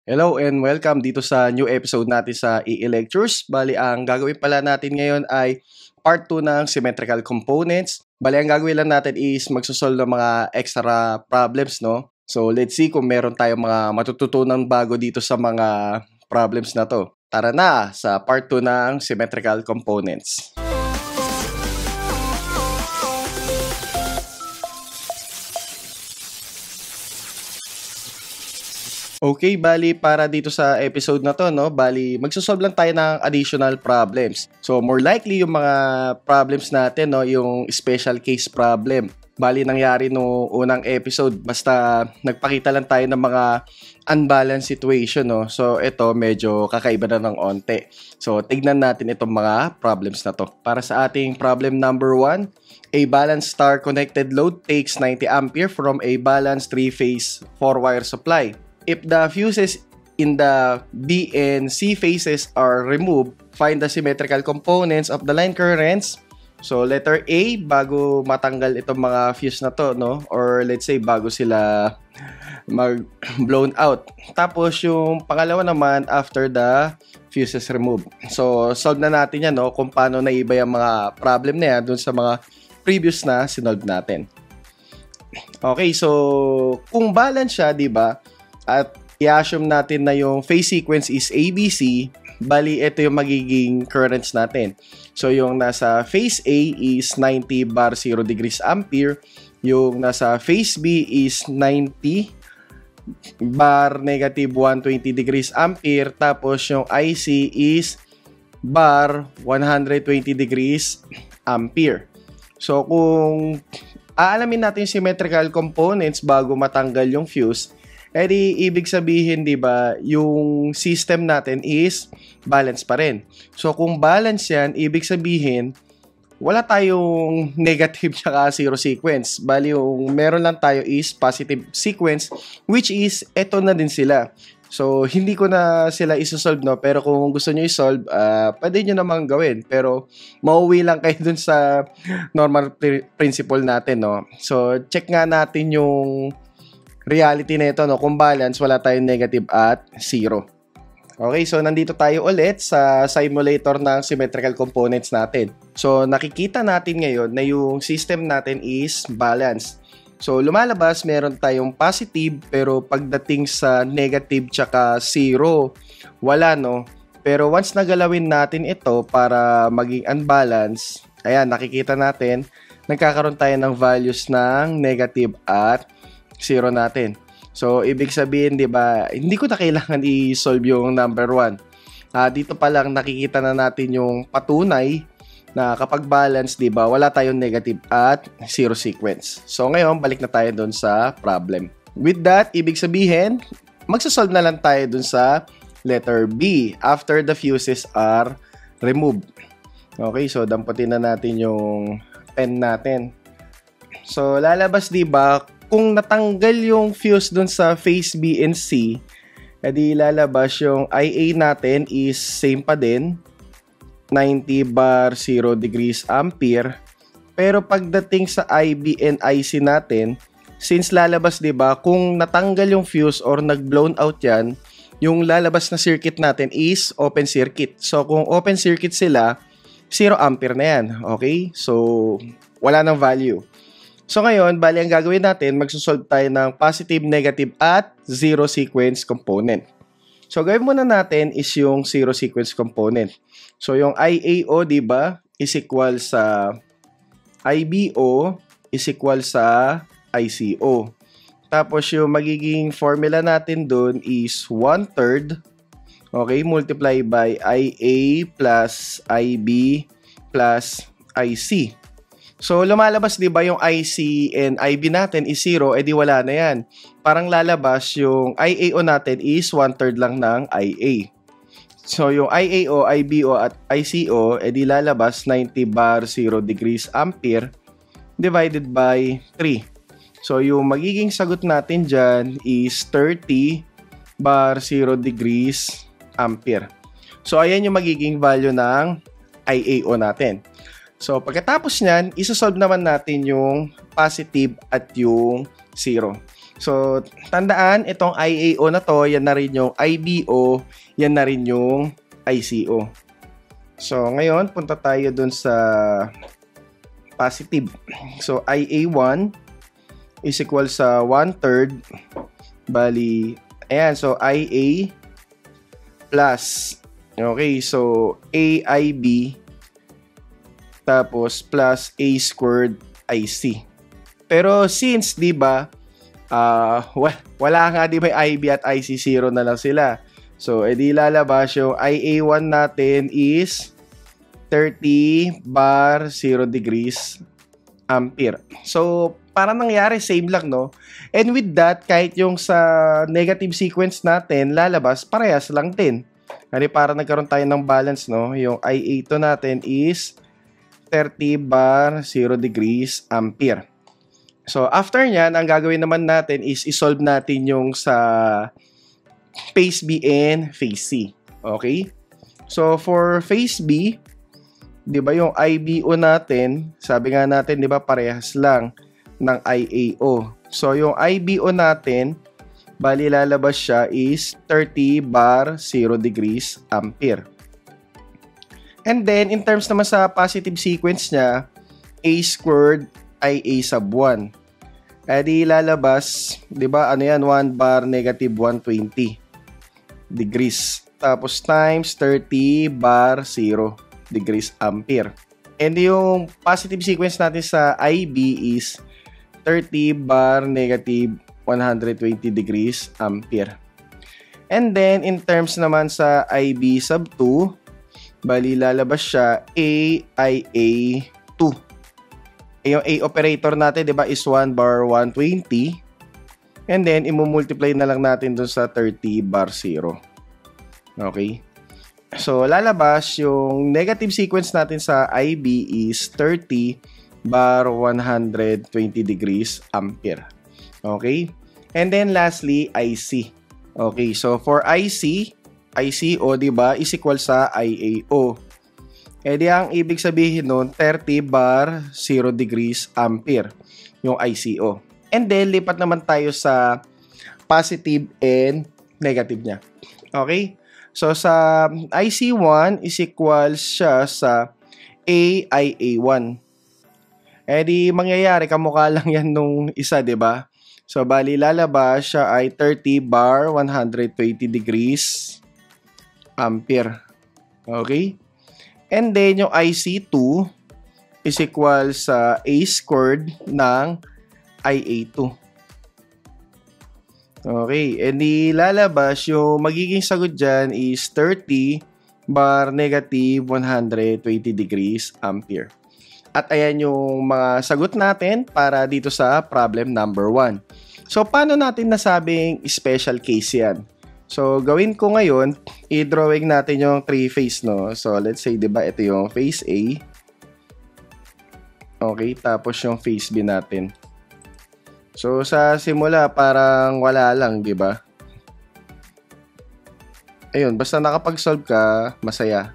Hello and welcome dito sa new episode natin sa EE Lectures. Bali, ang gagawin pala natin ngayon ay part 2 ng symmetrical components. Bali, ang gagawin lang natin is magsosolve ng mga extra problems, no? So, let's see kung meron tayong mga matututunan bago dito sa mga problems na to. Tara na sa part 2 ng symmetrical components. Okay, bali para dito sa episode na to, no? Bali, magsosolve lang tayo ng additional problems. So, more likely yung mga problems natin, no, yung special case problem. Bali, nangyari no unang episode, basta nagpakita lang tayo ng mga unbalanced situation, no? So, ito medyo kakaiba na ng onte. So, tignan natin itong mga problems na to. Para sa ating problem number 1, a balanced star connected load takes 90 ampere from a balanced 3-phase 4-wire supply. If the fuses in the B and C phases are removed, find the symmetrical components of the line currents. So, letter A, bago matanggal itong mga fuse na to, no? Or let's say, bago sila mag-blown out. Tapos, yung pangalawa naman, after the fuses removed. So, solve na natin yan, no? Kung paano naiba yung mga problem na yan dun sa mga previous na sinolve natin. Okay, so, kung balance siya, di ba? At i-assume natin na yung phase sequence is ABC, bali ito yung magiging currents natin. So yung nasa phase A is 90 bar 0 degrees ampere, yung nasa phase B is 90 bar negative 120 degrees ampere, tapos yung IC is bar 120 degrees ampere. So kung aalamin natin yung symmetrical components bago matanggal yung fuse, edi ibig sabihin, di ba, yung system natin is balance pa rin. So, kung balance yan, ibig sabihin, wala tayong negative tsaka zero sequence. Bali, yung meron lang tayo is positive sequence, which is, eto na din sila. So, hindi ko na sila isosolve, no? Pero kung gusto nyo isolve, pwede nyo namang gawin. Pero, mauwi lang kayo dun sa normal principle natin, no? So, check nga natin yung reality na ito, no? Kung balance, wala tayong negative at 0. Okay, so nandito tayo ulit sa simulator ng symmetrical components natin. So, nakikita natin ngayon na yung system natin is balanced. So, lumalabas, meron tayong positive, pero pagdating sa negative tsaka 0, wala, no? Pero once nagalawin natin ito para maging unbalanced, ayan, nakikita natin, nagkakaroon tayo ng values ng negative at 0 natin. So, ibig sabihin, di ba, hindi ko na kailangan i-solve yung number 1. Dito pa lang nakikita na natin yung patunay na kapag balance, di ba, wala tayong negative at 0 sequence. So, ngayon, balik na tayo dun sa problem. With that, ibig sabihin, magsasolve na lang tayo dun sa letter B after the fuses are removed. Okay, so damputin na natin yung pen natin. So, lalabas, di ba, kung natanggal yung fuse dun sa phase B and C, edi lalabas yung IA natin is same pa din, 90 bar 0 degrees ampere. Pero pagdating sa IB and IC natin, since lalabas, di ba, kung natanggal yung fuse or nag-blown out yan, yung lalabas na circuit natin is open circuit. So, kung open circuit sila, 0 ampere na yan. Okay? So, wala nang value. So ngayon, bali ang gagawin natin, magsosolve tayo ng positive, negative at 0 sequence component. So gawin muna natin is yung 0 sequence component. So yung IAO, di ba, is equal sa IBO is equal sa ICO. Tapos yung magiging formula natin doon is 1/3, okay, multiply by IA plus IB plus IC. So, lumalabas, di ba, yung IC and IB natin is 0, edi wala na yan. Parang lalabas yung IAO natin is 1/3 lang ng IA. So, yung IAO, IBO at ICO, edi lalabas 90 bar 0 degrees ampere divided by 3. So, yung magiging sagot natin dyan is 30 bar 0 degrees ampere. So, ayan yung magiging value ng IAO natin. So, pagkatapos nyan, isosolve naman natin yung positive at yung 0. So, tandaan, itong IAO na to, yan na rin yung IBO, yan na rin yung ICO. So, ngayon, punta tayo dun sa positive. So, IA1 is equal sa 1/3. Bali, ayan. So, IA plus. Okay, so AIB tapos plus A squared IC. Pero since, di ba, wala nga, di ba, IB at IC 0 na lang sila. So, edi lalabas yung IA1 natin is 30 bar 0 degrees ampere. So, parang nangyari, same lang, no? And with that, kahit yung sa negative sequence natin, lalabas, parehas lang din. Kasi para nagkaroon tayo ng balance, no? Yung IA2 natin is 30 bar 0 degrees ampere. So, after nyan, ang gagawin naman natin is isolve natin yung sa phase B and phase C. Okay? So, for phase B, di ba yung IBO natin, sabi nga natin, di ba, parehas lang ng IAO. So, yung IBO natin, bali lalabas siya is 30 bar 0 degrees ampere. And then, in terms naman sa positive sequence niya, A squared IA sub 1. Di lalabas, di ba, ano yan, 1 bar negative 120 degrees. Tapos times 30 bar 0 degrees ampere. And yung positive sequence natin sa IB is 30 bar negative 120 degrees ampere. And then, in terms naman sa IB sub 2, bali lalabas siya AIA2. Yung A operator natin, di ba, is 1 bar 120. And then, imumultiply na lang natin dun sa 30 bar 0. Okay? So, lalabas yung negative sequence natin sa IB is 30 bar 120 degrees ampere. Okay? And then, lastly, IC. Okay, so for ICO, di ba, is equal sa IAO. Di ang ibig sabihin nun, 30 bar 0 degrees ampere, yung ICO. And then, lipat naman tayo sa positive and negative niya. Okay? So, sa IC1 is equal siya sa AIA1. Di mangyayari, kamukha lang yan nung isa, di ba? So, bali lalabas siya ay 30 bar 120 degrees ampere. Okay? And then, yung IC2 is equal sa A squared ng IA2. Okay. And lalabas yung magiging sagot dyan is 30 bar negative 120 degrees ampere. At ayan yung mga sagot natin para dito sa problem number 1. So, paano natin nasabing special case yan? So, gawin ko ngayon, i-drawing natin yung 3 phase, no? So, let's say, di ba, ito yung phase A. Okay, tapos yung phase B natin. So, sa simula, parang wala lang, di ba? Ayun, basta nakapag-solve ka, masaya.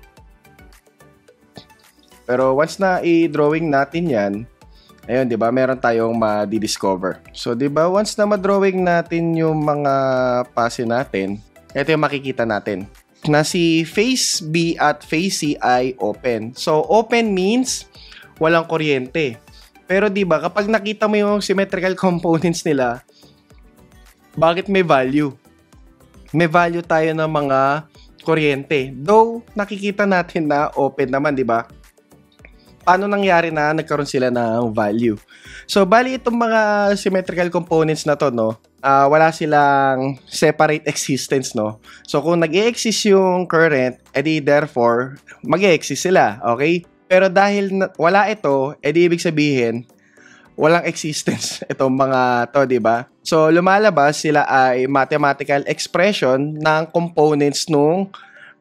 Pero once na i-drawing natin yan, ayun, di ba, meron tayong ma-discover. So, di ba, once na ma-drawing natin yung mga pase natin, ito yung makikita natin. Na si phase B at phase C ay open. So, open means walang kuryente. Pero di ba, kapag nakita mo yung symmetrical components nila, bakit may value? May value tayo ng mga kuryente. Though, nakikita natin na open naman, di ba? Paano nangyari na nagkaroon sila ng value? So, bali itong mga symmetrical components na to, no? Wala silang separate existence, no? So, kung nag-i-exist yung current, edi therefore, mag-i-exist sila, okay? Pero dahil wala ito, edi ibig sabihin, walang existence itong mga to, di ba? So, lumalabas sila ay mathematical expression ng components nung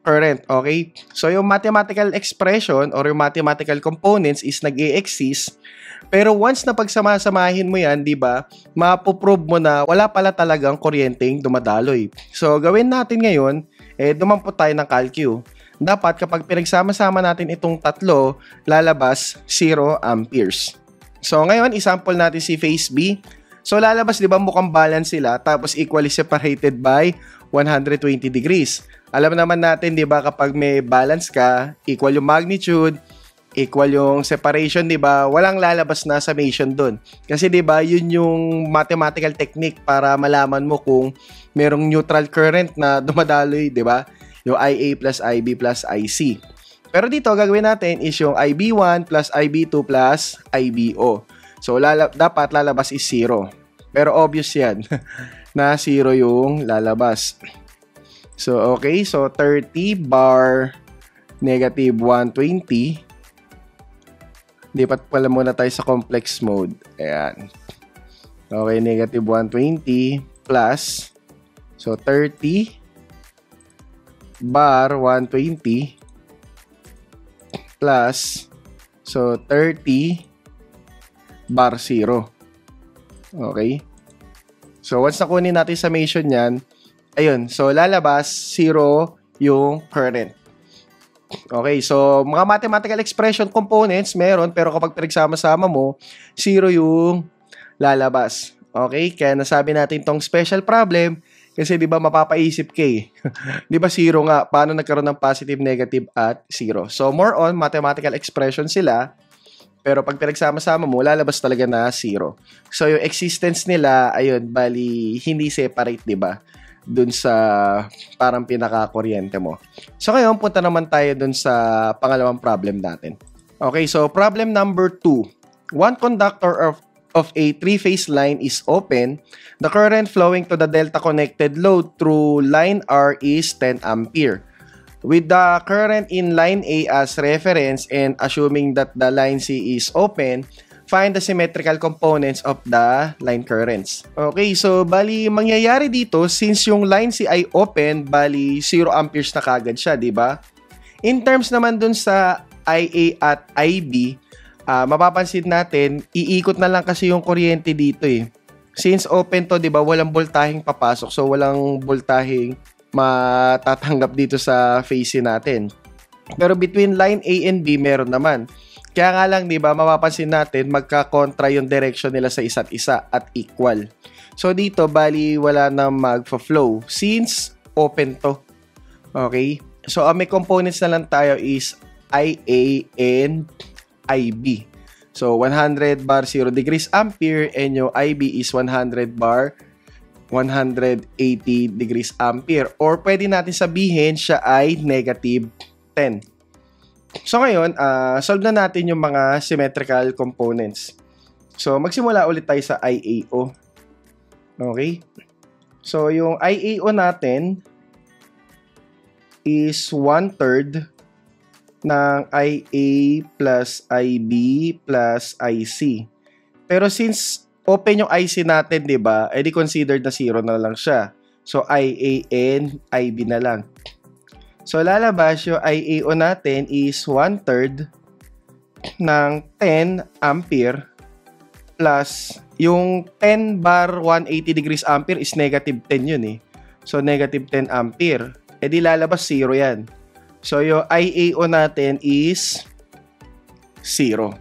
current, okay? So, yung mathematical expression or yung mathematical components is nag-i-exist. Pero once na pagsama-samahin mo yan, di ba, mapoprove mo na wala pala talagang kuryenteng dumadaloy. So, gawin natin ngayon, dumampot tayo ng calcu. Dapat kapag pinagsama-sama natin itong tatlo, lalabas 0 amperes. So, ngayon, isample natin si phase B. So lalabas 'di ba mukhang balance sila tapos equally separated by 120 degrees. Alam naman natin 'di ba kapag may balance ka, equal yung magnitude, equal yung separation, 'di ba? Walang lalabas na summation doon. Kasi 'di ba, yun yung mathematical technique para malaman mo kung merong neutral current na dumadaloy, 'di ba? Yung IA plus IB plus IC. Pero dito gagawin natin is yung IB1 plus IB2 plus IBO. So, dapat lalabas is 0. Pero obvious yan na 0 yung lalabas. So, okay. So, 30 bar negative 120. Lipat pala muna tayo sa complex mode. Ayan. Okay, negative 120 plus. So, 30 bar 120 plus. So, 30 bar 0. Okay? So, once nakunin natin summation yan, ayun. So, lalabas 0 yung current. Okay? So, mga mathematical expression components, meron. Pero kapag pinagsama-sama mo, 0 yung lalabas. Okay? Kaya nasabi natin tong special problem kasi di ba mapapaisip ka eh. Di ba 0 nga? Paano nagkaroon ng positive, negative at 0? So, more on mathematical expression sila. Pero pag pinagsama-sama mo, lalabas talaga na 0. So, yung existence nila, ayun, bali, hindi separate, di ba? Dun sa parang pinaka-kuryente mo. So, ngayon, punta naman tayo dun sa pangalawang problem natin. Okay, so problem number 2. One conductor of a three-phase line is open. The current flowing to the delta-connected load through line R is 10 ampere. With the current in line A as reference and assuming that the line C is open, find the symmetrical components of the line currents. Okay, so bali mangyayari dito since yung line C ay open, bali 0 amperes na kagad siya, di ba? In terms naman dun sa IA at IB, mapapansin natin, iikot na lang kasi yung kuryente dito eh. Since open to, di ba, walang voltaheng papasok, so walang voltaheng matatanggap dito sa phase natin. Pero between line A and B, meron naman. Kaya nga lang, di ba, mapapansin natin, magka-contra yung direction nila sa isa't isa at equal. So, dito, bali, wala na magfa-flow since open to. Okay? So, may components na lang tayo is IA and IB. So, 100 bar 0 degrees ampere and yung IB is 100 bar 180 degrees ampere. Or pwede natin sabihin siya ay negative 10. So ngayon, solve na natin yung mga symmetrical components. So magsimula ulit tayo sa IAO. Okay? So yung IAO natin is 1/3 ng IA plus IB plus IC. Pero since open yung IC natin, di ba? Eh di considered na 0 na lang siya. So, IA and IB na lang. So, lalabas yung IAO natin is 1/3 ng 10 ampere plus yung 10 bar 180 degrees ampere is negative 10 yun eh. So, negative 10 ampere. Eh di lalabas 0 yan. So, yung IAO natin is 0.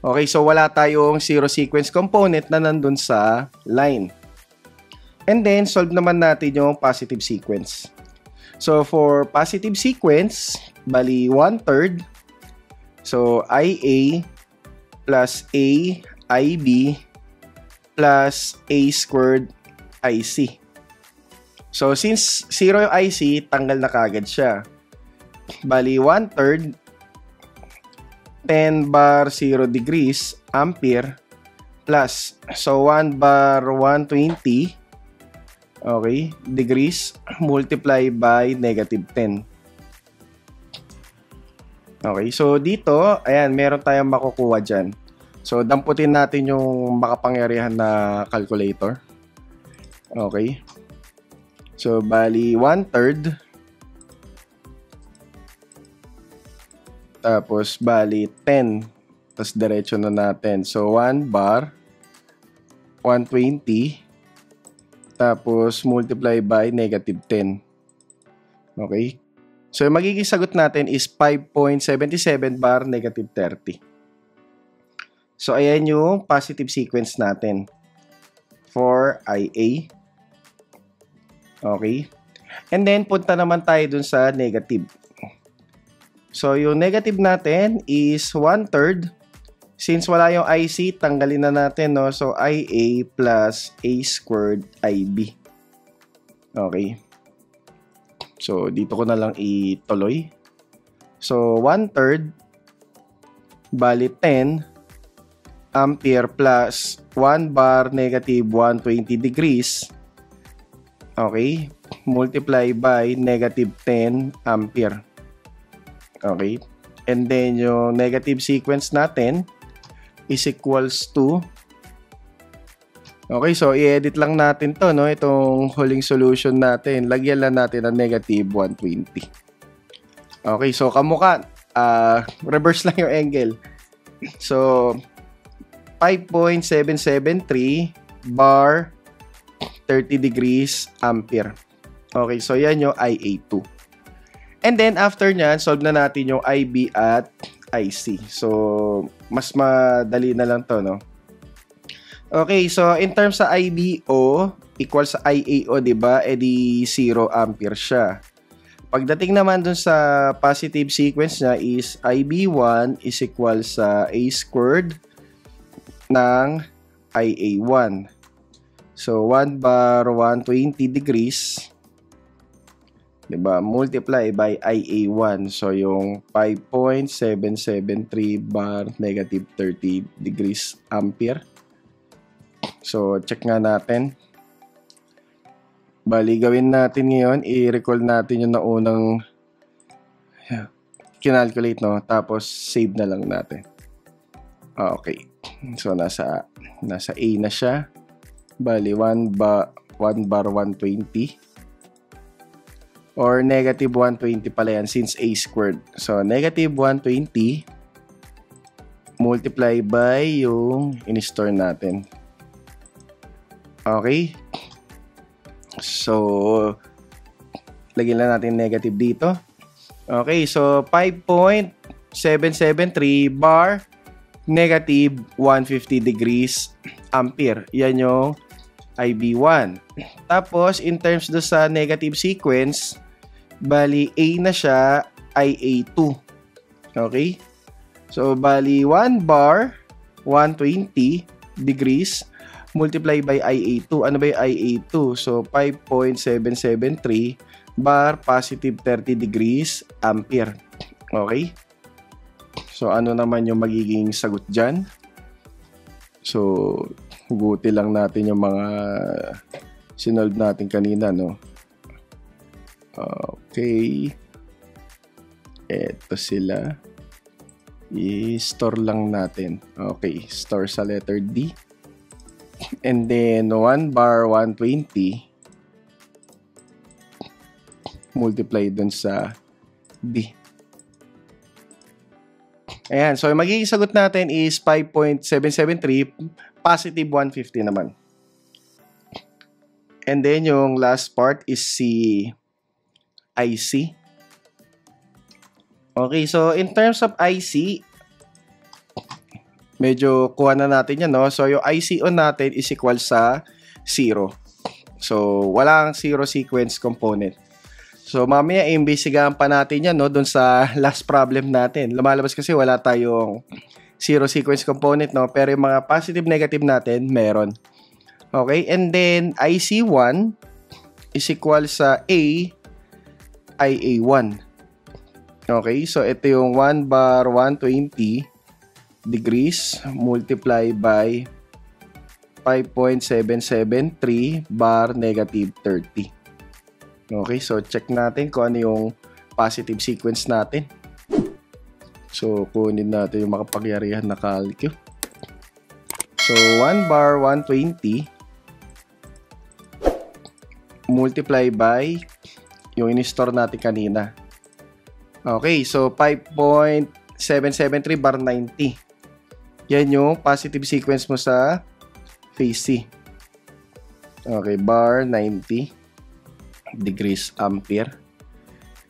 Okay, so wala tayong zero sequence component na nandun sa line. And then, solve naman natin yung positive sequence. So, for positive sequence, bali 1/3. So, IA plus A, IB plus A squared IC. So, since 0 yung IC, tanggal na kagad siya. Bali 1/3 10 bar 0 degrees ampere plus, so 1 bar 120 okay, degrees multiply by negative 10. Okay, so dito, ayan, meron tayong makukuha dyan. So, damputin natin yung makapangyarihan na calculator. Okay. So, bali 1/3 tapos, bali, 10. Tapos, diretso na natin. So, 1 bar, 120. Tapos, multiply by negative 10. Okay? So, yung magiging sagot natin is 5.77 bar negative 30. So, ayan yung positive sequence natin. for IA. Okay. And then, punta naman tayo dun sa negative. So, yung negative natin is 1/3. Since wala yung IC, tanggalin na natin, no? So, IA plus A squared IB. Okay. So, dito ko na lang ituloy. So, 1/3 bali 10 ampere plus 1 bar negative 120 degrees. Okay. Multiply by negative 10 ampere. Okay. And then, yung negative sequence natin is equals to, okay, so i-edit lang natin to, no? Itong huling solution natin. Lagyan lang natin ng negative 120. Okay, so kamukha, reverse lang yung angle. So, 5.773 bar 30 degrees ampere. Okay, so yan yung IA2. And then, after nyan, solve na natin yung IB at IC. So, mas madali na lang to, no? Okay, so in terms sa IBO equals sa IAO, diba? E di 0 ampere siya. Pagdating naman dun sa positive sequence niya is IB1 is equal sa A squared ng IA1. So, 1 bar 120 degrees, diba? Multiply by IA1. So, yung 5.773 bar negative 30 degrees ampere. So, check nga natin. Bali, gawin natin ngayon, i-recall natin yung naunang kinalculate, no? Tapos, save na lang natin. Okay. So, nasa A na siya. Bali, 1 bar 120. Or negative 120 pala yan since A squared. So, negative 120 multiply by yung in-store natin. Okay. So, lagyan lang natin negative dito. Okay. So, 5.773 bar negative 150 degrees ampere. Yan yung IB1. Tapos, in terms do sa negative sequence, bali A na siya, IA2. Okay? So, bali 1 bar, 120 degrees, multiply by IA2. Ano ba yung IA2? So, 5.773 bar, positive 30 degrees ampere. Okay? So, ano naman yung magiging sagot dyan? So, hugutin lang natin yung mga sinolve natin kanina, no? Okay. Eto sila. I-store lang natin. Okay. Store sa letter D. And then, 1 bar 120 multiply dun sa D. Ayan. So, yung magiging sagot natin is 5.773 positive 150 naman. And then, yung last part is si IC. Okay, so in terms of IC, medyo kuha na natin yan, no? So, yung ICO natin is equal sa 0. So, walang 0 sequence component. So, mamaya, imbestigahan pa natin yan, no? Doon sa last problem natin. Lumalabas kasi wala tayong 0 sequence component, no? Pero yung mga positive, negative natin, meron. Okay, and then IC1 is equal sa A, IA1. Okay, so ito yung 1 bar 120 degrees multiply by 5.773 bar negative 30. Okay, so check natin kung ano yung positive sequence natin. So, kunin natin yung makapangyarihan na calculus. So, 1 bar 120 multiply by yung in-store natin kanina. Okay, so 5.773 bar 90. Yan yung positive sequence mo sa phase C. Okay, bar 90 degrees ampere.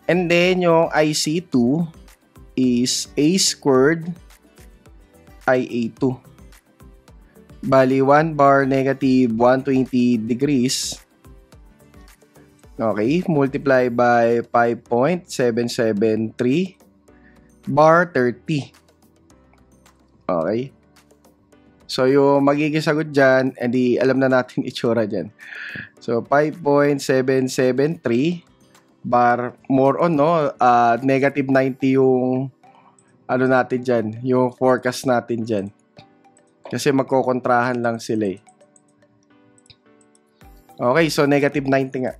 And then yung IC2 is A squared IA2. Bali, 1 bar negative 120 degrees. Okay, multiply by 5.773 bar 30. Okay. So, yung magiging sagot dyan, edi alam na natin itsura dyan. So, 5.773 bar, more on, no? Negative 90 yung, ano natin dyan, yung forecast natin dyan. Kasi magkokontrahan lang sila eh. Okay, so negative 90 nga.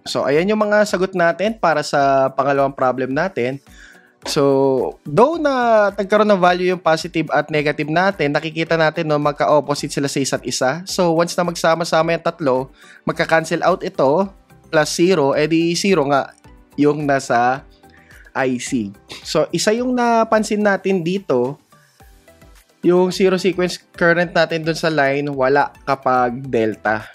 So, ayan yung mga sagot natin para sa pangalawang problem natin. So, though na nagkaroon ng value yung positive at negative natin, nakikita natin no, magka-opposite sila sa isa't isa. So, once na magsama-sama yung tatlo, magka-cancel out ito, plus 0, edi 0 nga yung nasa IC. So, isa yung napansin natin dito, yung zero sequence current natin dun sa line, wala kapag delta.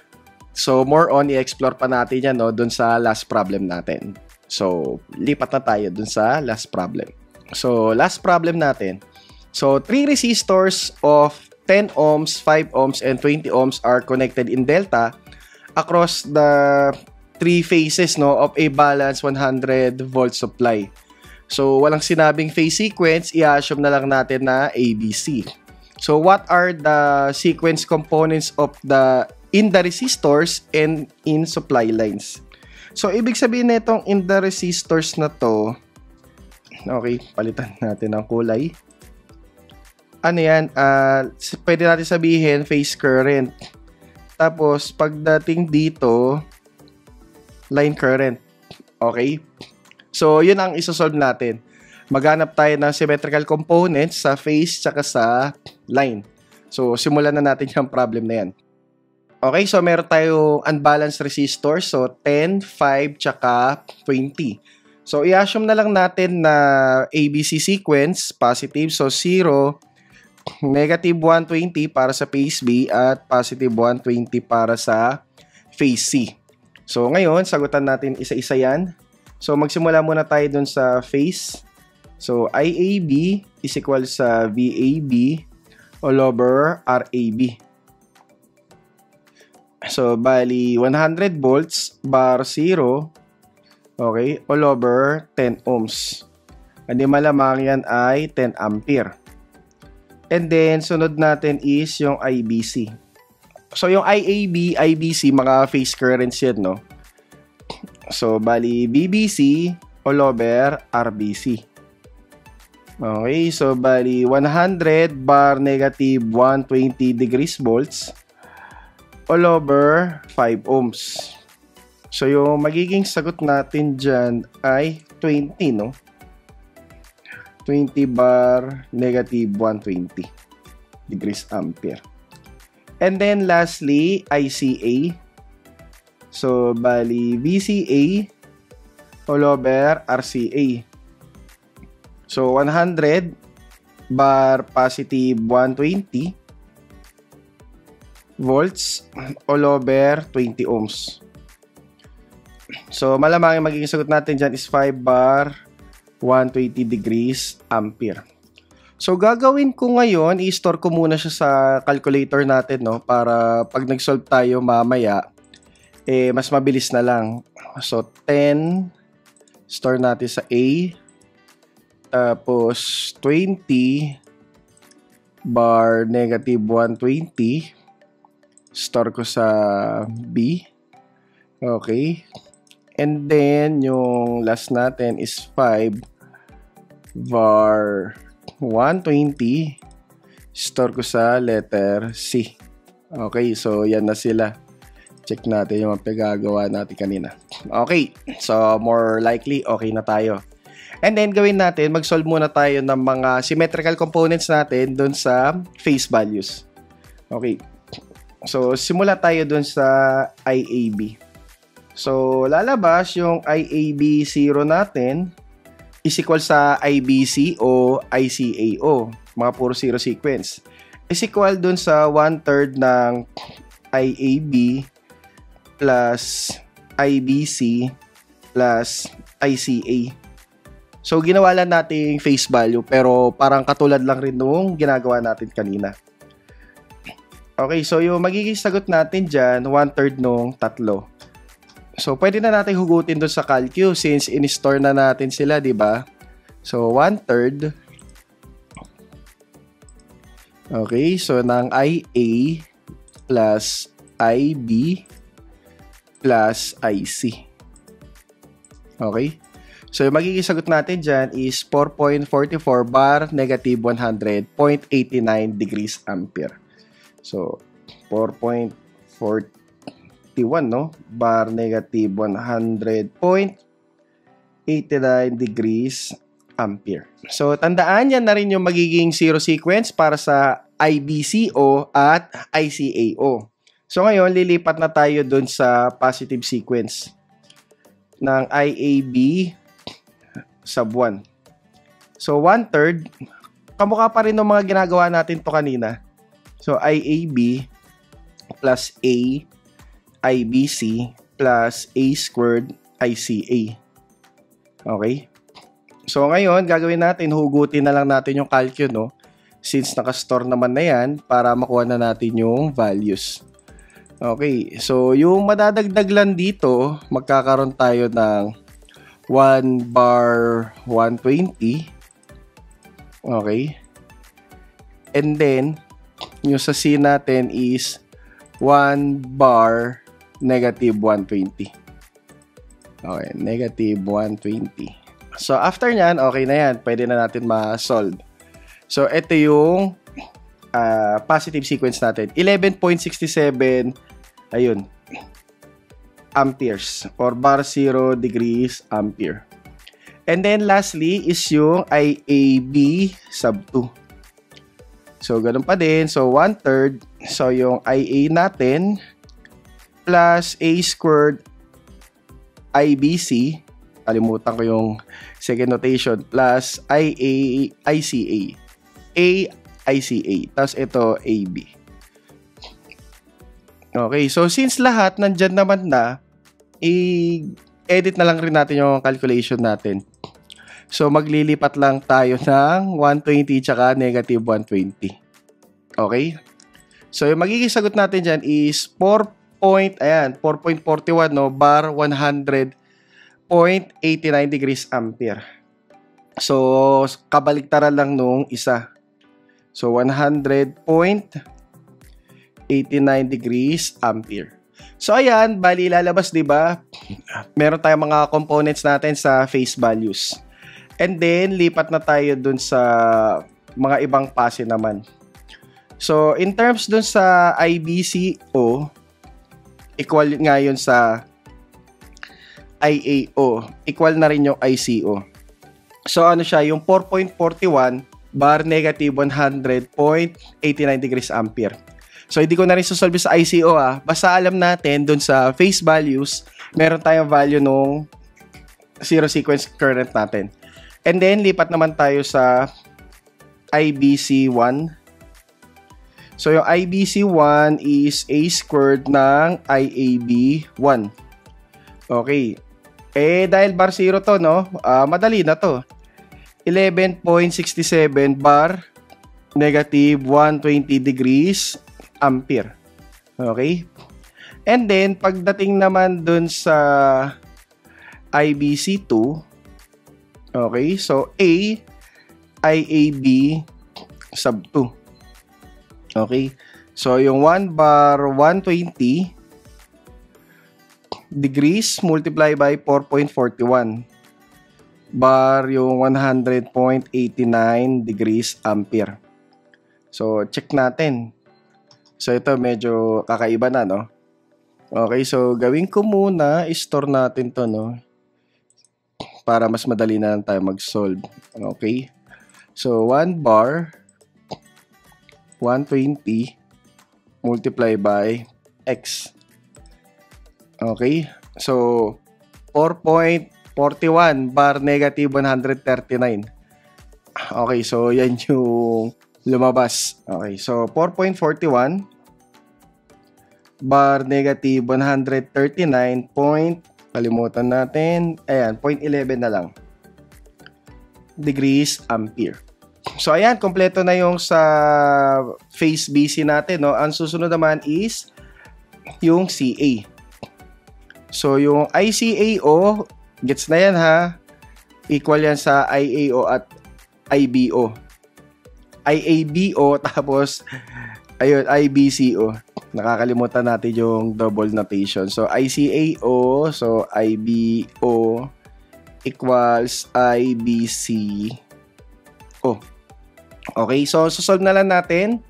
So, more on, i-explore pa natin yan no, dun sa last problem natin. So, lipat na tayo dun sa last problem. So, last problem natin. So, 3 resistors of 10 ohms, 5 ohms, and 20 ohms are connected in delta across the 3 phases no, of a balanced 100 volt supply. So, walang sinabing phase sequence, i-assume na lang natin na ABC. So, what are the sequence components of in the resistors and in supply lines? So, ibig sabihin na itong in the resistors na to, okay, palitan natin ang kulay. Ano yan? Pwede natin sabihin phase current. Tapos, pagdating dito, line current. Okay? So, yun ang isosolve natin. Maghanap tayo ng symmetrical components sa phase tsaka sa line. So, simulan na natin yung problem na yan. Okay, so meron tayong unbalanced resistors. So, 10, 5, tsaka 20. So, i-assume na lang natin na ABC sequence, positive. So, 0, negative 120 para sa phase B at positive 120 para sa phase C. So, ngayon, sagutan natin isa-isa yan. So, magsimula muna tayo dun sa phase. So, IAB is equal sa VAB all over RAB. So, bali, 100 volts bar 0, okay, all over 10 ohms. Hindi malamang yan ay 10 ampere. And then, sunod natin is yung IBC. So, yung IAB, IBC, mga phase currents yan, no? So, bali, BBC all over RBC. Okay, so, bali, 100 bar negative 120 degrees volts all over 5 ohms. So, yung magiging sagot natin dyan ay 20, no? 20 bar negative 120 degrees ampere. And then, lastly, ICA. So, bali, VCA all over RCA. So, 100 bar positive 120 volts all over 20 ohms. So, malamang yung magiging sagot natin dyan is 5 bar 120 degrees ampere. So, gagawin ko ngayon, i-store ko muna siya sa calculator natin, no? Para pag nag-solve tayo mamaya, mas mabilis na lang. So, 10, store natin sa A. Tapos, 20 bar negative 120. Store ko sa B. Okay. And then, yung last natin is 5 bar 120. Store ko sa letter C. Okay, so yan na sila. Check natin yung pagagawa natin kanina. Okay, so more likely, okay na tayo. And then, gawin natin, mag-solve muna tayo ng mga symmetrical components natin dun sa phase values. Okay. So, simula tayo dun sa IAB. So, lalabas yung IAB 0 natin is equal sa IBC o ICAO. Mga puro zero sequence. Is equal dun sa 1/3 ng IAB plus IBC plus ICA. So, ginawa lang nating face value, pero parang katulad lang rin nung ginagawa natin kanina. Okay, so yung magiging sagot natin dyan, 1/3 nung 3. So, pwede na natin hugutin doon sa calcu since in-store na natin sila, di ba? So, 1/3. Okay, so ng IA plus IB plus IC. Okay? So, yung magiging sagot natin dyan is 4.44 bar negative 100.89 degrees ampere. So, 4.41, no? Bar negative 100.89 degrees ampere. So, tandaan yan na rin yung magiging zero sequence para sa IBCO at ICAO. So, ngayon, lilipat na tayo dun sa positive sequence ng IAB sub 1. So, 1/3, kamukha pa rin ng mga ginagawa natin to kanina. So, IAB plus A, IBC plus A squared ICA. Okay? So, ngayon, gagawin natin, hugutin na lang natin yung calcu, no? Since nakastore naman na yan, para makuha na natin yung values. Okay, so yung madadagdag lang dito, magkakaroon tayo ng 1 bar 120. Okay. And then, yung sa C natin is 1 bar negative 120. Okay, negative 120. So, after nyan, okay na yan. Pwede na natin ma-solve. So, ito yung positive sequence natin. 11.67, ayun, amperes or bar 0 degrees ampere. And then, lastly, is yung IAB sub 2. So, ganun pa din. So, 1/3. So, yung IA natin plus A squared IBC, kalimutan ko yung second notation, plus ICA. Tapos ito, AB. Okay, so since lahat nandyan naman na, i-edit na lang rin natin yung calculation natin. So, maglilipat lang tayo ng 120 tsaka negative 120. Okay? So, yung magiging sagot natin dyan is 4.41, no? Bar 100.89 degrees ampere. So, kabaliktaran lang nung isa. So, 100.89 degrees ampere. So, ayan, bali lalabas, di ba? Meron tayong mga components natin sa phase values. And then, lipat na tayo dun sa mga ibang pase naman. So, in terms dun sa IBCO, equal nga yun sa IAO. Equal na rin yung ICO. So, ano siya? Yung 4.41 bar negative 100.89 degrees ampere. So, hindi ko na rin susolve sa ICO, Basta alam natin dun sa phase values, meron tayong value nung zero sequence current natin. And then, lipat naman tayo sa IBC1. So, yung IBC1 is A squared ng IAB1. Okay. Dahil bar 0 to, no? Madali na to. 11.67 bar negative 120 degrees ampere. Okay? And then, pagdating naman dun sa IBC2, okay, so A, IAB sub 2. Okay? So, yung 1 bar 120 degrees multiply by 4.41 bar yung 100.89 degrees ampere. So, check natin. So, ito medyo kakaiba na, no? Okay, so gawin ko muna, i-store natin to, no? Para mas madali na lang tayo mag-solve. Okay? So, 1 bar 120 multiply by x. Okay? So, 4.41 bar negative 139. Okay, so yan yung lumabas. Okay, so 4.41 bar negative 139 point, kalimutan natin, ayan, 0.11 na lang. degrees ampere. So, ayan, kompleto na yung sa phase BC natin, no? Ang susunod naman is yung CA. So, yung ICAO, gets na yan, ha? Equal yan sa IAO at IBO. IABO, tapos, ayun, IBCO. Nakakalimutan natin yung double notation. So, ICAO, so IBO equals IBCO. Okay, so solve na lang natin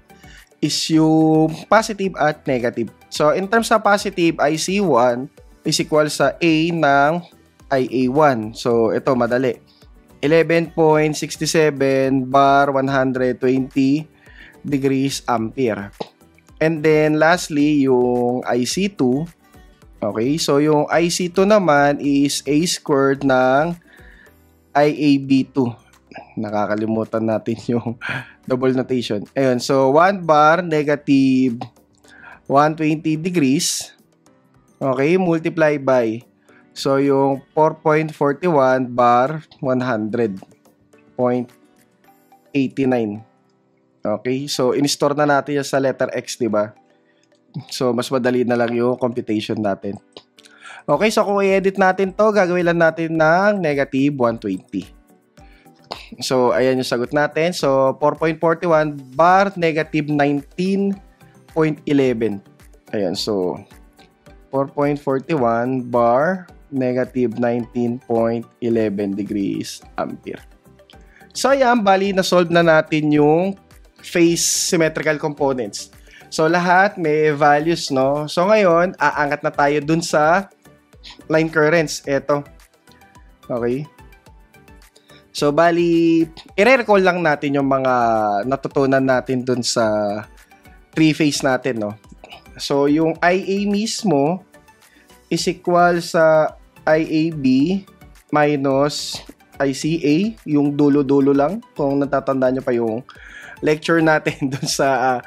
is yung positive at negative. So, in terms of positive, IC1 is equal sa A ng IA1. So, ito, madali. 11.67 bar 120 degrees ampere. And then, lastly, yung IC2. Okay, so yung IC2 naman is A squared ng IAB2. Nakakalimutan natin yung double notation. Ayun, so 1 bar negative 120 degrees. Okay, multiply by. So yung 4.41 bar 100.89. Okay, so in-store na natin yan sa letter X, diba? So mas madali na lang yung computation natin. Okay, so kung i-edit natin to, gagawin lang natin ng negative 120. So, ayan yung sagot natin. So, 4.41 bar negative 19.11. Ayan, so 4.41 bar negative 19.11 degrees ampere. So, ayan, bali na-solve na natin yung phase symmetrical components. So, lahat may values, no? So, ngayon, aangat na tayo dun sa line currents. Eto. Okay. So, bali, i-recall lang natin yung mga natutunan natin dun sa three-phase natin, no? So, yung IA mismo is equal sa IAB minus ICA, yung dulo-dulo lang. Kung natatandaan nyo pa yung lecture natin dun sa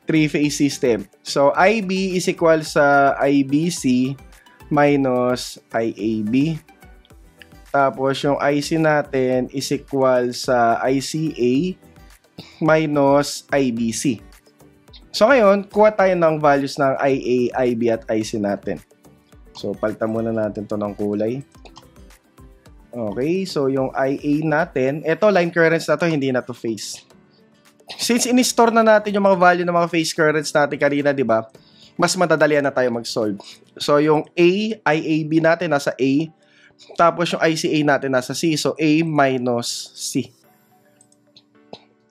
three-phase system. So, IB is equal sa IBC minus IAB. Tapos, yung IC natin is equal sa ICA minus IBC. So, ngayon, kuha tayo ng values ng IA, IB, at IC natin. So, palitan muna natin to ng kulay. Okay, so yung IA natin, ito, line currents na to, hindi na to phase. Since in-store na natin yung mga value ng mga phase currents natin kanina, di ba? Mas madadalian na tayo mag-solve. So, yung A, IAB natin nasa A. Tapos yung ICA natin nasa C. So, A minus C.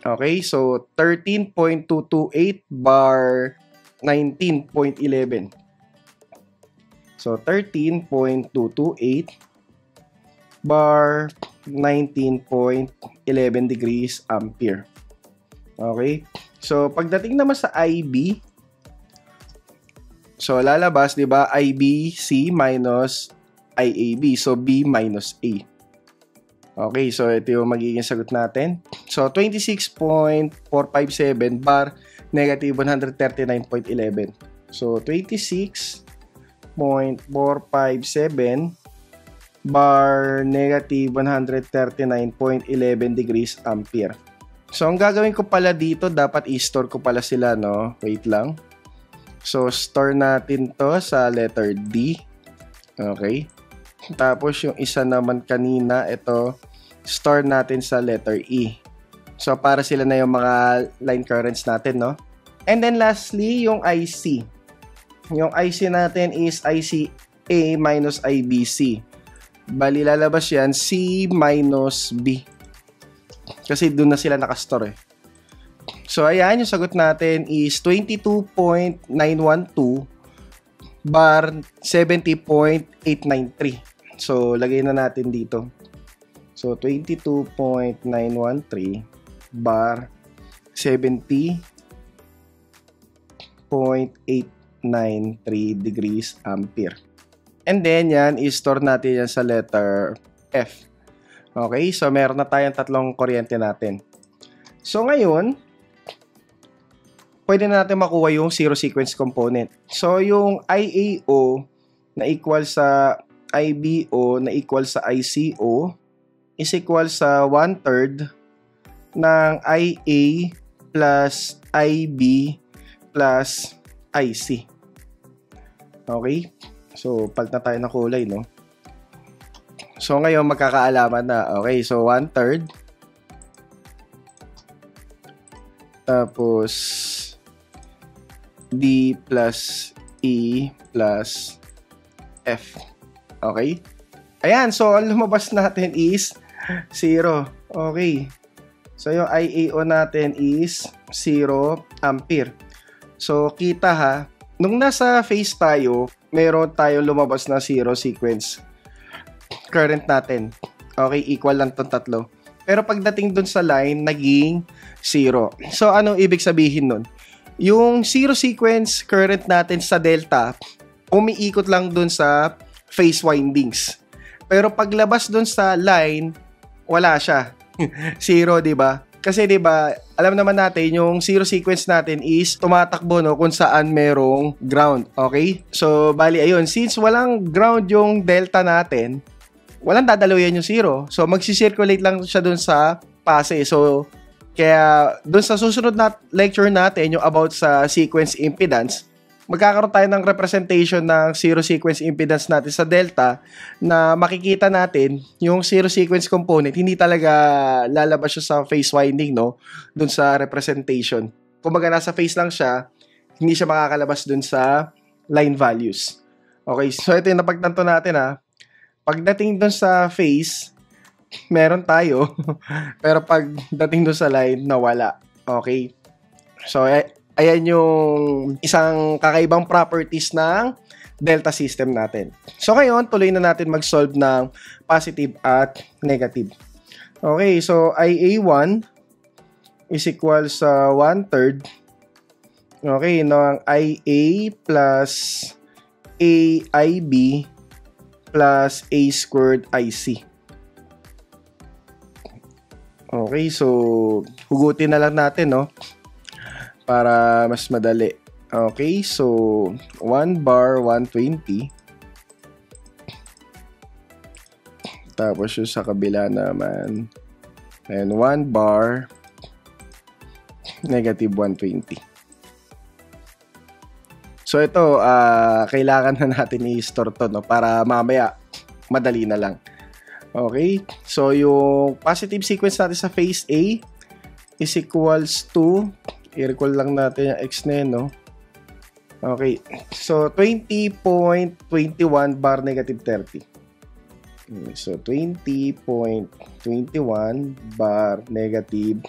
Okay, so 13.228 bar 19.11. So, 13.228 bar 19.11 degrees ampere. Okay, so pagdating naman sa IB, so lalabas, di ba, IBC minus IAB. So, B minus A. Okay, so ito yung magiging sagot natin. So, 26.457 bar negative 139.11. So, 26.457 bar negative 139.11 degrees ampere. So, ang gagawin ko pala dito, dapat i-store ko pala sila, no? Wait lang. So, store natin to sa letter D. Okay. Tapos, yung isa naman kanina, ito, store natin sa letter E. So, para sila na yung mga line currents natin, no? And then, lastly, yung IC. Yung IC natin is ICA minus IBC. Bali, lalabas yan, C minus B. Kasi doon na sila nakastore eh. So, ayan, yung sagot natin is 22.912 bar 70.893. So, lagay na natin dito. So, 22.913 bar 70.893 degrees ampere. And then, yan, i-store natin yan sa letter F. Okay? So, meron na tayong tatlong kuryente natin. So, ngayon, pwede na natin makuha yung zero sequence component. So, yung IAO na equal sa IBO na equal sa ICO is equal sa 1/3 ng IA plus IB plus IC. Okay? So, palitan tayo ng kulay, no? So, ngayon, magkakaalaman na. Okay, so 1/3. Tapos, D plus E plus F. Okay? Ayan, so ang lumabas natin is 0. Okay. So yung IAO natin is 0 ampere. So kita ha, nung nasa phase tayo, meron tayong lumabas na 0 sequence current natin. Okay, equal lang tong tatlo. Pero pagdating dun sa line, naging 0. So anong ibig sabihin nun? Yung 0 sequence current natin sa delta, umiikot lang dun sa phase windings. Pero paglabas dun sa line, wala siya. 0, 'di ba? Kasi 'di ba, alam naman natin yung 0 sequence natin is tumatakbo no kung saan merong ground, okay? So bali ayun, since walang ground yung delta natin, walang dadalawan yung 0. So magsi-circulate lang siya dun sa pase. So kaya dun sa susunod na lecture natin yung about sa sequence impedance, magkakaroon tayo ng representation ng 0 sequence impedance natin sa delta na makikita natin yung 0 sequence component hindi talaga lalabas siya sa phase winding, no? Dun sa representation. Kumbaga nasa phase lang siya, hindi siya makakalabas dun sa line values. Okay, so ito yung napagtanto natin ha. Pagdating dun sa phase, meron tayo. Pero pagdating dun sa line, nawala. Okay. So, ayan yung isang kakaibang properties ng delta system natin. So ngayon, tuloy na natin mag-solve ng positive at negative. Okay, so IA1 is equal sa 1/3. Okay, ng IA plus AIB plus A squared IC. Okay, so hugutin na lang natin, no? Para mas madali. Okay, so 1 bar 120. Tapos yung sa kabila naman, and 1 bar negative 120. So ito, kailangan na natin i-store to, no? Para mamaya madali na lang. Okay, so yung positive sequence natin sa phase A is equals to, i-recall lang natin yung X na yun, no? Okay. So, 20.21 bar negative 30. Okay, so, 20.21 bar negative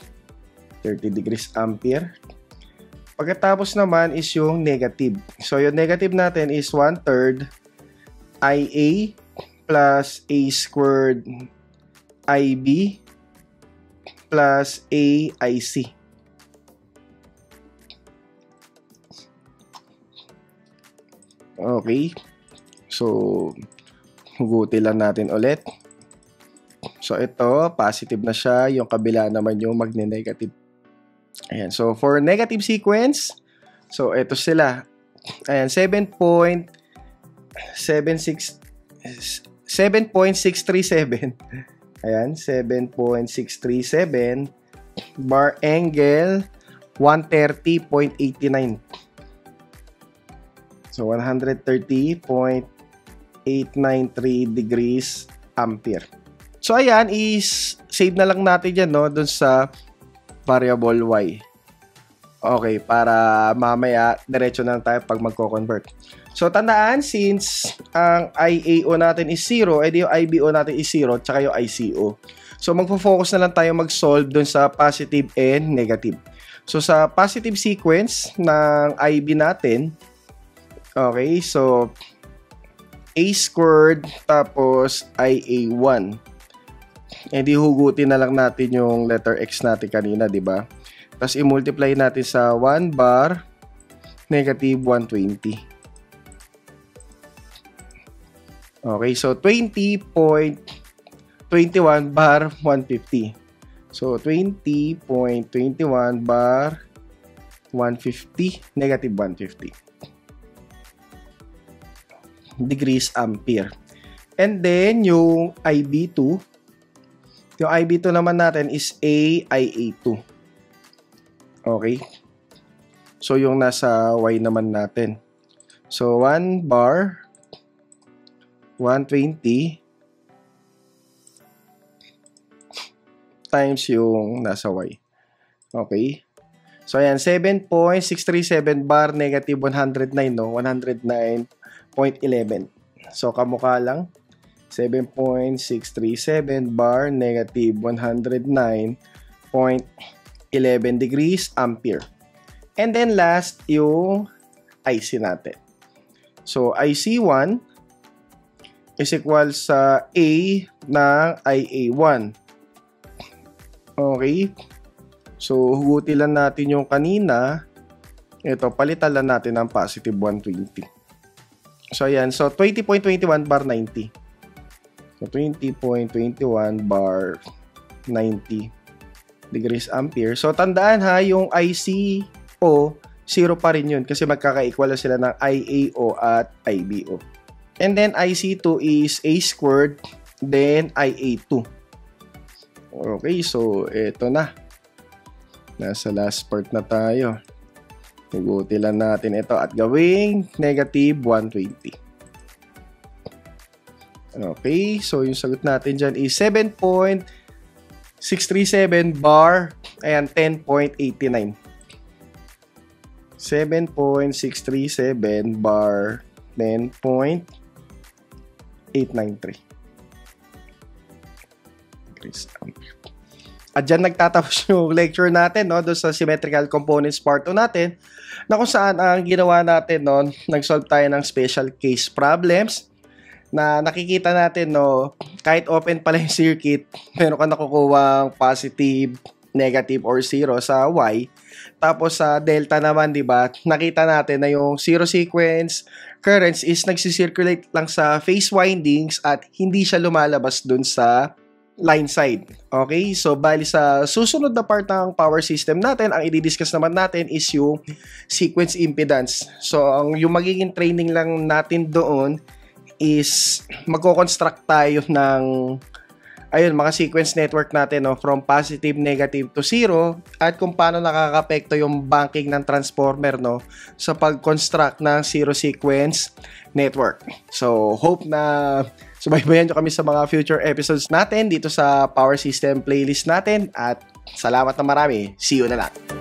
30 degrees ampere. Pagkatapos naman is yung negative. So, yung negative natin is 1/3 IA plus A squared IB plus AIC. Okay. So, hugutin lang natin ulit. So, ito, positive na siya. Yung kabila naman yung magne-negative. Ayan. So, for negative sequence, so, ito sila. Ayan, 7.637. Ayan, 7.637 bar angle 130.89. So, 130.893 degrees ampere. So, ayan, is-save na lang natin yan, no, dun sa variable y. Okay, para mamaya, diretso na lang tayo pag magko-convert. So, tandaan, since ang IAO natin is 0, edi yung IBO natin is 0, tsaka yung ICO. So, magpo-focus na lang tayo mag-solve dun sa positive and negative. So, sa positive sequence ng IB natin, okay, so A squared tapos IA1. E di hugutin na lang natin yung letter X natin kanina, di ba? Tapos i-multiply natin sa 1 bar negative 120. Okay, so 20.21 bar 150. So 20.21 bar 150 negative 150 degrees ampere. And then, yung IB2 Yung IB2 naman natin is AIA2. Okay? So, yung nasa Y naman natin. So, 1 bar, 120 times yung nasa Y. Okay? So, ayan, 7.637 bar, negative 109, no? 109.11. So, kamukha lang. 7.637 bar, negative 109.11 degrees ampere. And then, last, yung IC natin. So, IC1 is equal sa A ng IA1. Okay? So, hugutin lang natin yung kanina. Ito, palitan lang natin ng positive 120. So, ayan. So, 20.21 bar 90. So, 20.21 bar 90 degrees ampere. So, tandaan ha, yung ICO, 0 pa rin yun kasi magkaka-equal sila ng IAO at IBO. And then, IC2 is A squared, then IA2. Okay, so, ito na. Nasa last part na tayo. Hugutin lang natin ito at gawing negative 120. Okay, so yung sagot natin dyan is 7.637 bar, ayan, 10.89. 7.637 bar, 10.893. At dyan nagtatapos yung lecture natin, no, doon sa symmetrical components part 2 natin, na kung saan ang ginawa natin, no, nag-solve tayo ng special case problems na nakikita natin, no, kahit open pala yung circuit, meron ka nakukuha positive, negative, or zero sa Y. Tapos sa delta naman, di ba, nakita natin na yung zero sequence currents is nagsisirculate lang sa phase windings at hindi siya lumalabas dun sa line side. Okay? So, bali sa susunod na part ng power system natin, ang i-discuss naman natin is yung sequence impedance. So, yung magiging training lang natin doon is magko-construct tayo ng mga sequence network natin, no, from positive, negative to zero, at kung paano nakakapekto yung banking ng transformer, no, sa pag-construct ng zero sequence network. So, hope na subaybayan nyo kami sa mga future episodes natin dito sa Power System playlist natin at salamat na marami. See you na lang.